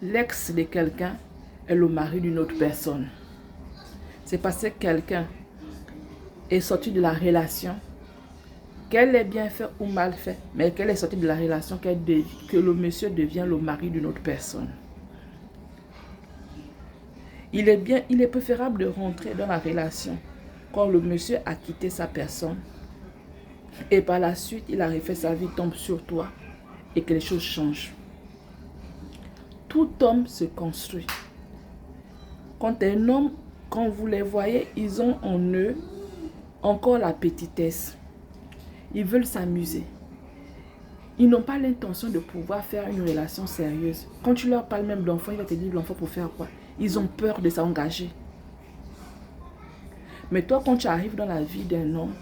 l'ex de quelqu'un est le mari d'une autre personne. C'est parce que quelqu'un est sorti de la relation, qu'elle ait bien fait ou mal fait, mais qu'elle est sortie de la relation, que le monsieur devient le mari d'une autre personne. Il est préférable de rentrer dans la relation quand le monsieur a quitté sa personne et par la suite, il a refait sa vie, tombe sur toi et que les choses changent. Tout homme se construit. Quand un homme, quand vous les voyez, ils ont en eux encore la petitesse. Ils veulent s'amuser. Ils n'ont pas l'intention de pouvoir faire une relation sérieuse. Quand tu leur parles même d'enfant, ils vont te dire l'enfant pour faire quoi? Ils ont peur de s'engager. Mais toi, quand tu arrives dans la vie d'un homme,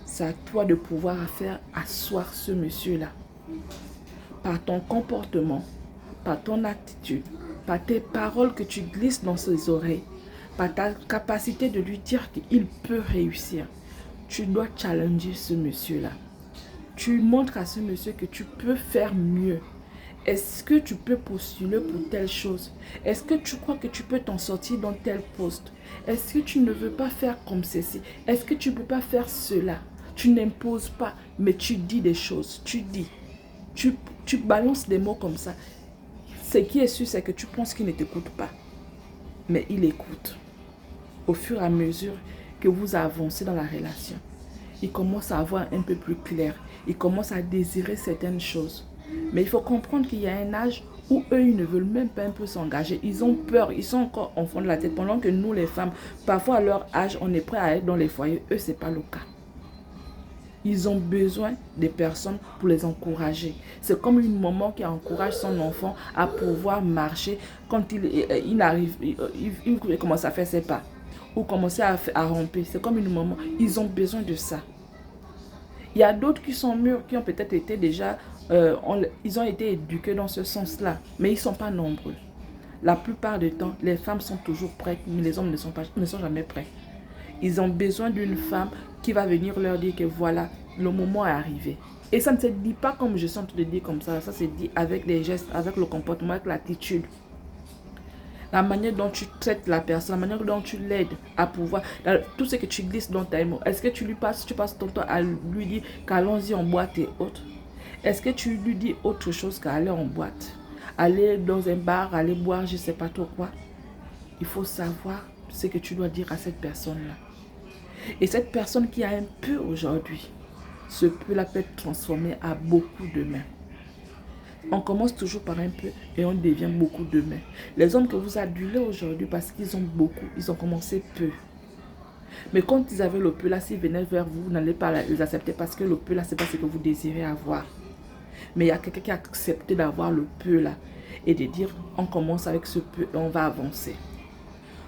c'est à toi de pouvoir faire asseoir ce monsieur-là. Par ton comportement, par ton attitude, par tes paroles que tu glisses dans ses oreilles, par ta capacité de lui dire qu'il peut réussir. Tu dois challenger ce monsieur-là. Tu montres à ce monsieur que tu peux faire mieux. Est-ce que tu peux postuler pour telle chose? Est-ce que tu crois que tu peux t'en sortir dans tel poste? Est-ce que tu ne veux pas faire comme ceci? Est-ce que tu ne peux pas faire cela? Tu n'imposes pas, mais tu dis des choses. Tu dis. Tu balances des mots comme ça. Ce qui est sûr, c'est que tu penses qu'il ne t'écoute pas. Mais il écoute. Au fur et à mesure que vous avancez dans la relation, il commence à voir un peu plus clair. Il commence à désirer certaines choses. Mais il faut comprendre qu'il y a un âge où eux, ils ne veulent même pas un peu s'engager. Ils ont peur, ils sont encore en fond de la tête. Pendant que nous, les femmes, parfois à leur âge, on est prêt à être dans les foyers. Eux, ce n'est pas le cas. Ils ont besoin des personnes pour les encourager. C'est comme une maman qui encourage son enfant à pouvoir marcher quand il arrive, il commence à faire ses pas ou commencer à ramper. C'est comme une maman. Ils ont besoin de ça. Il y a d'autres qui sont mûrs, qui ont peut-être été déjà, ils ont été éduqués dans ce sens-là, mais ils ne sont pas nombreux. La plupart du temps, les femmes sont toujours prêtes, mais les hommes ne sont jamais prêts. Ils ont besoin d'une femme qui va venir leur dire que voilà, le moment est arrivé. Et ça ne se dit pas comme je sens de dire comme ça se dit avec les gestes, avec le comportement, avec l'attitude. La manière dont tu traites la personne, la manière dont tu l'aides à pouvoir, tout ce que tu glisses dans ta mots. Est-ce que tu passes ton temps à lui dire qu'allons-y en boîte et autres? Est-ce que tu lui dis autre chose qu'aller en boîte? Aller dans un bar, aller boire, je ne sais pas trop quoi. Il faut savoir ce que tu dois dire à cette personne-là. Et cette personne qui a un peu aujourd'hui, ce peu-là peut être transformé à beaucoup demain. On commence toujours par un peu et on devient beaucoup demain. Les hommes que vous adulez aujourd'hui parce qu'ils ont beaucoup, ils ont commencé peu. Mais quand ils avaient le peu là, s'ils venaient vers vous, vous n'allez pas les accepter parce que le peu là, ce n'est pas ce que vous désirez avoir. Mais il y a quelqu'un qui a accepté d'avoir le peu là et de dire on commence avec ce peu et on va avancer.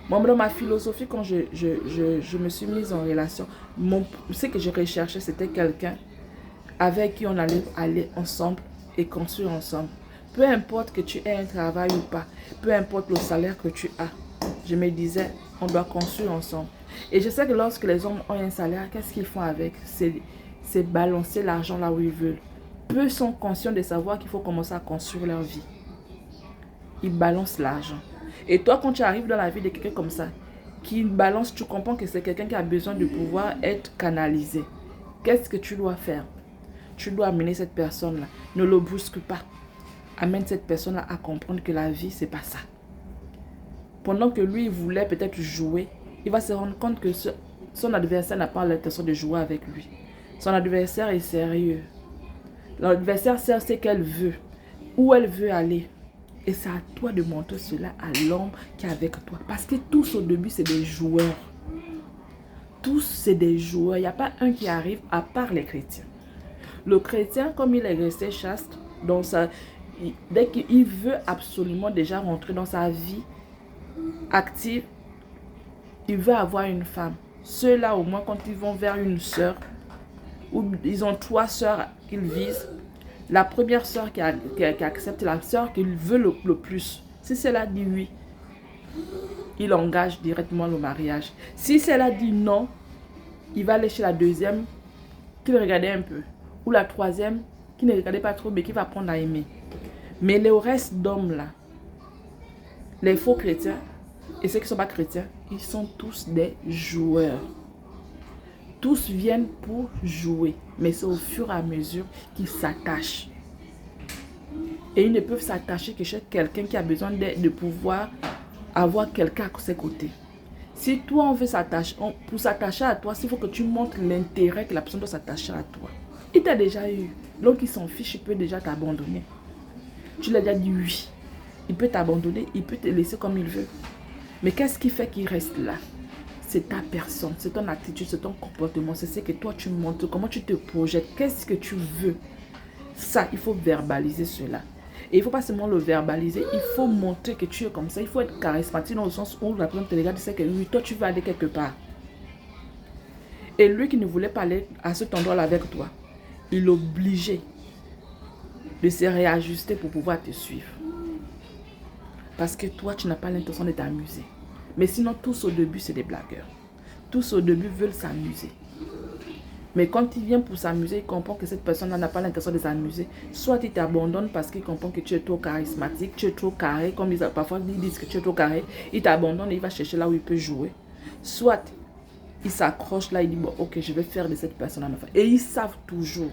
Moi, dans ma philosophie, quand je me suis mise en relation, ce que je recherchais, c'était quelqu'un avec qui on allait aller ensemble et construire ensemble. Peu importe que tu aies un travail ou pas, peu importe le salaire que tu as, je me disais, on doit construire ensemble. Et je sais que lorsque les hommes ont un salaire, qu'est-ce qu'ils font avec? C'est balancer l'argent là où ils veulent. Peu sont conscients de savoir qu'il faut commencer à construire leur vie. Ils balancent l'argent. Et toi, quand tu arrives dans la vie de quelqu'un comme ça, qui balance, tu comprends que c'est quelqu'un qui a besoin de pouvoir être canalisé. Qu'est-ce que tu dois faire? Tu dois amener cette personne-là. Ne le brusque pas. Amène cette personne-là à comprendre que la vie, c'est pas ça. Pendant que lui, il voulait peut-être jouer, il va se rendre compte que son adversaire n'a pas l'intention de jouer avec lui. Son adversaire est sérieux. L'adversaire sait ce qu'elle veut, où elle veut aller. Et c'est à toi de montrer cela à l'homme qui est avec toi. Parce que tous au début, c'est des joueurs. Tous, c'est des joueurs. Il n'y a pas un qui arrive à part les chrétiens. Le chrétien, comme il est resté chaste, dès qu'il veut absolument déjà rentrer dans sa vie active, il veut avoir une femme. Ceux-là, au moins, quand ils vont vers une sœur, ou ils ont 3 sœurs qu'ils visent, la première sœur qui accepte, la sœur qu'il veut le plus. Si celle-là dit oui, il engage directement le mariage. Si celle-là dit non, il va aller chez la deuxième, qui le regardait un peu. Ou la troisième, qui ne regardait pas trop, mais qui va apprendre à aimer. Mais le reste d'hommes là, les faux chrétiens et ceux qui ne sont pas chrétiens, ils sont tous des joueurs. Tous viennent pour jouer, mais c'est au fur et à mesure qu'ils s'attachent. Et ils ne peuvent s'attacher que chez quelqu'un qui a besoin de pouvoir avoir quelqu'un à ses côtés. Si toi, on veut s'attacher, pour s'attacher à toi, il faut que tu montres l'intérêt que la personne doit s'attacher à toi. Il t'a déjà eu, donc il s'en fiche, il peut déjà t'abandonner. Tu lui as déjà dit oui. Il peut t'abandonner, il peut te laisser comme il veut. Mais qu'est-ce qui fait qu'il reste là? C'est ta personne, c'est ton attitude, c'est ton comportement, c'est ce que toi tu montres, comment tu te projettes, qu'est-ce que tu veux. Ça, il faut verbaliser cela. Et il ne faut pas seulement le verbaliser, il faut montrer que tu es comme ça. Il faut être charismatique dans le sens où la personne te regarde et sait que oui, toi tu veux aller quelque part. Et lui qui ne voulait pas aller à cet endroit-là avec toi, il l'obligeait de se réajuster pour pouvoir te suivre. Parce que toi, tu n'as pas l'intention de t'amuser. Mais sinon, tous au début, c'est des blagueurs. Tous au début veulent s'amuser. Mais quand il vient pour s'amuser, il comprend que cette personne n'a pas l'intention de s'amuser. Soit il t'abandonne parce qu'il comprend que tu es trop charismatique, tu es trop carré, comme parfois ils disent que tu es trop carré. Il t'abandonne et il va chercher là où il peut jouer. Soit il s'accroche là, il dit bon, ok, je vais faire de cette personne un enfant. Et ils savent toujours.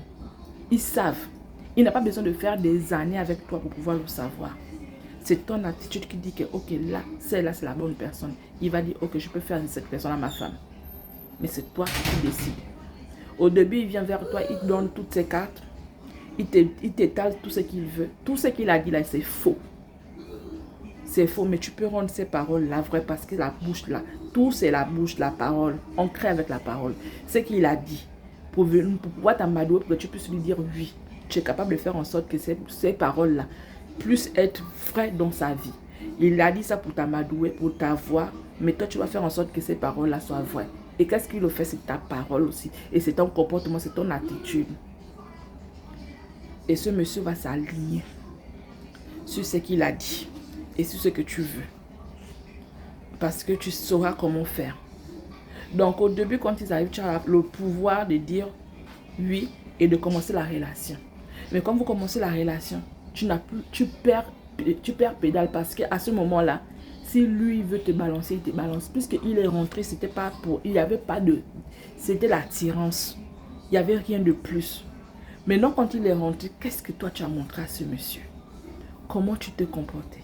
Ils savent. Il n'a pas besoin de faire des années avec toi pour pouvoir le savoir. C'est ton attitude qui dit que ok, là c'est la bonne personne. Il va dire ok, je peux faire de cette personne à ma femme. Mais c'est toi qui décides. Au début, il vient vers toi, il te donne toutes ses cartes. Il t'étale tout ce qu'il veut. Tout ce qu'il a dit là, c'est faux. C'est faux, mais tu peux rendre ces paroles là vraies parce que la bouche là, tout c'est la bouche, la parole. On crée avec la parole. Ce qu'il a dit, pour pouvoir t'amadouer, pour que tu puisses lui dire oui. Tu es capable de faire en sorte que ces paroles là puissent être vraies dans sa vie. Il a dit ça pour t'amadouer, pour t'avoir, mais toi tu vas faire en sorte que ces paroles là soient vraies. Et qu'est-ce qu'il le fait? C'est ta parole aussi. Et c'est ton comportement, c'est ton attitude. Et ce monsieur va s'aligner sur ce qu'il a dit et sur ce que tu veux. Parce que tu sauras comment faire. Donc au début, quand ils arrivent, tu as le pouvoir de dire oui et de commencer la relation. Mais quand vous commencez la relation, tu perds pédale parce qu'à ce moment-là, si lui veut te balancer, il te balance. Puisqu'il est rentré, c'était pas pour... Il n'y avait pas de... C'était l'attirance. Il n'y avait rien de plus. Maintenant, quand il est rentré, qu'est-ce que toi tu as montré à ce monsieur? Comment tu te comportais?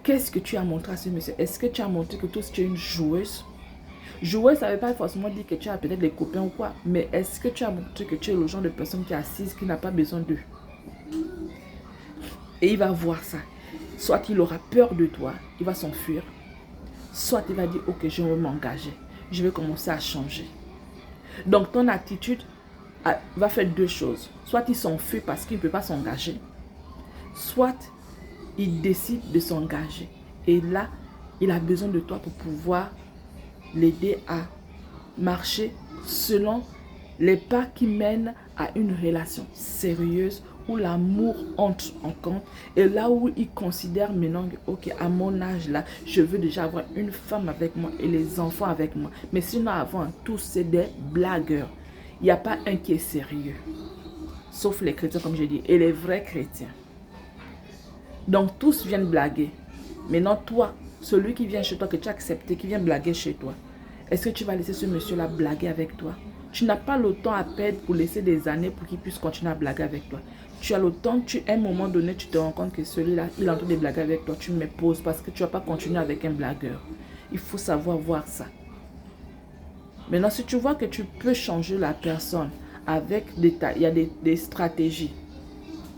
Qu'est-ce que tu as montré à ce monsieur? Est-ce que tu as montré que toi tu es une joueuse? Joueuse, ça ne veut pas forcément dire que tu as peut-être des copains ou quoi. Mais est-ce que tu as montré que tu es le genre de personne qui est assise, qui n'a pas besoin d'eux? Et il va voir ça. Soit il aura peur de toi, il va s'enfuir. Soit il va dire, ok, je vais m'engager. Je vais commencer à changer. Donc ton attitude va faire deux choses. Soit il s'enfuit parce qu'il ne peut pas s'engager. Soit il décide de s'engager. Et là, il a besoin de toi pour pouvoir l'aider à marcher selon les pas qui mènent à une relation sérieuse où l'amour entre en compte et là où il considère maintenant que, ok, à mon âge là, je veux déjà avoir une femme avec moi et les enfants avec moi. Mais sinon avant, tous c'est des blagueurs. Il n'y a pas un qui est sérieux. Sauf les chrétiens comme je dis, et les vrais chrétiens. Donc tous viennent blaguer. Maintenant toi, celui qui vient chez toi, que tu as accepté, qui vient blaguer chez toi, est-ce que tu vas laisser ce monsieur-là blaguer avec toi? Tu n'as pas le temps à perdre pour laisser des années pour qu'il puisse continuer à blaguer avec toi. Tu as le temps, à un moment donné, tu te rends compte que celui-là, il est en train de blaguer avec toi. Tu me poses parce que tu ne vas pas continuer avec un blagueur. Il faut savoir voir ça. Maintenant, si tu vois que tu peux changer la personne avec il y a des stratégies,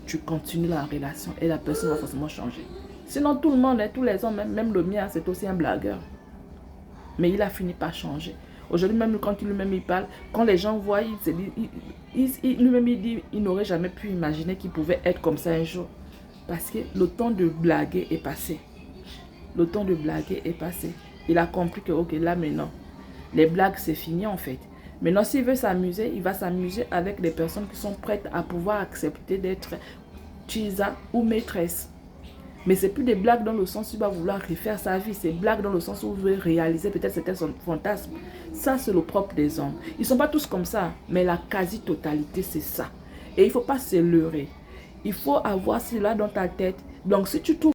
tu continues la relation et la personne va forcément changer. Sinon, tout le monde, tous les hommes, même le mien, c'est aussi un blagueur. Mais il a fini par changer. Aujourd'hui, même quand lui-même il parle, quand les gens voient, lui-même il dit, il n'aurait jamais pu imaginer qu'il pouvait être comme ça un jour. Parce que le temps de blaguer est passé. Le temps de blaguer est passé. Il a compris que, ok, là maintenant, les blagues c'est fini en fait. Maintenant, s'il veut s'amuser, il va s'amuser avec des personnes qui sont prêtes à pouvoir accepter d'être tisa ou maîtresse. Mais c'est plus des blagues dans le sens où il va vouloir refaire sa vie. C'est blagues dans le sens où il veut réaliser peut-être c'était son fantasme. Ça, c'est le propre des hommes. Ils ne sont pas tous comme ça, mais la quasi-totalité, c'est ça. Et il ne faut pas se leurrer. Il faut avoir cela dans ta tête. Donc, si tu trouves